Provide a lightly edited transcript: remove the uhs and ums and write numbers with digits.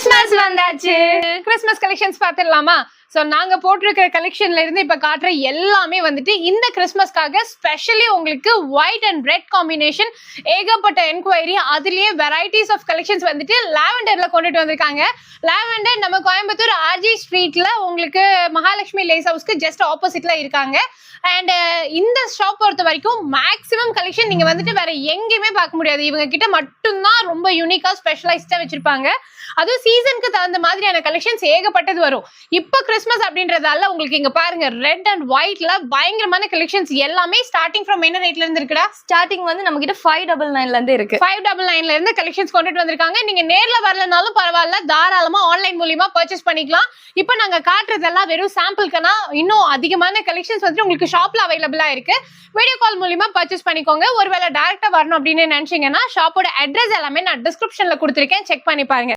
Christmas வந்தாச்சு. Christmas collections பாத்துடலாமா? So நாங்க போட்டிருக்கிற கலெக்ஷன்ல இருந்து இப்ப காட்டுற எல்லாமே வந்துட்டு இந்த கிறிஸ்மஸ்க்காக ஸ்பெஷலி உங்களுக்கு ஒயிட் அண்ட் ரெட் காம்பினேஷன். ஏகப்பட்ட என்கொயரி, அதுலயே வெரைட்டிஸ் ஆஃப் கலெக்ஷன்ஸ் வந்துட்டு லாவெண்டர்ல கொண்டுட்டு வந்திருக்காங்க. லாவெண்டர் நம்ம கோயம்புத்தூர் ஆர்ஜி ஸ்ட்ரீட்ல உங்களுக்கு மகாலட்சுமி லேஸ் ஹவுஸ்க்கு ஜஸ்ட் ஆப்போசிட்ல இருக்காங்க. அண்ட் இந்த ஷாப் பொறுத்த வரைக்கும் மேக்ஸிமம் கலெக்ஷன் நீங்க வந்துட்டு வேற எங்கேயுமே பார்க்க முடியாது. இவங்க கிட்ட மட்டும்தான் ரொம்ப யூனிக்கா ஸ்பெஷலைஸ்டா வச்சிருப்பாங்க. அதுவும் சீசனுக்கு தகுந்த மாதிரியான கலெக்ஷன்ஸ் ஏகப்பட்டது வரும். இப்போ கிறிஸ்மஸ் அப்படின்றதால உங்களுக்கு இங்க பாருங்க ரெட் அண்ட் ஒயிட்ல பயங்கரமான கலெக்ஷன்ஸ் எல்லாமே ஸ்டார்டிங் ஃப்ரம் என்ன ரேட்ல இருந்து இருக்குடா? ஸ்டார்டிங் வந்து நம்ம கிட்ட 599 இருந்து இருக்கு. 599 இருந்து கலெக்ஷன்ஸ் கொண்டுட்டு வந்திருக்காங்க. நீங்க நேர்ல வரலனாலும் பரவாயில்ல, தாராளமா ஆன்லைன் மூலியமா பர்ச்சேஸ் பண்ணிக்கலாம். இப்போ நாங்க காட்டுறதெல்லாம் வெறும் சாம்பிள்க்குனா, இன்னும் அதிகமான கலெக்ஷன்ஸ் வந்து உங்களுக்கு ஷாப்ல அவைலபிளா இருக்கு. வீடியோ கால் மூலியமா பர்ச்சேஸ் பண்ணிக்கோங்க. ஒருவேளை டைரக்டா வரணும் அப்படின்னு நினைச்சீங்கன்னா ஷாப்போட அட்ரஸ் எல்லாமே நான் டிஸ்கிரிப்ஷன்ல கொடுத்துருக்கேன், செக் பண்ணி பாருங்க.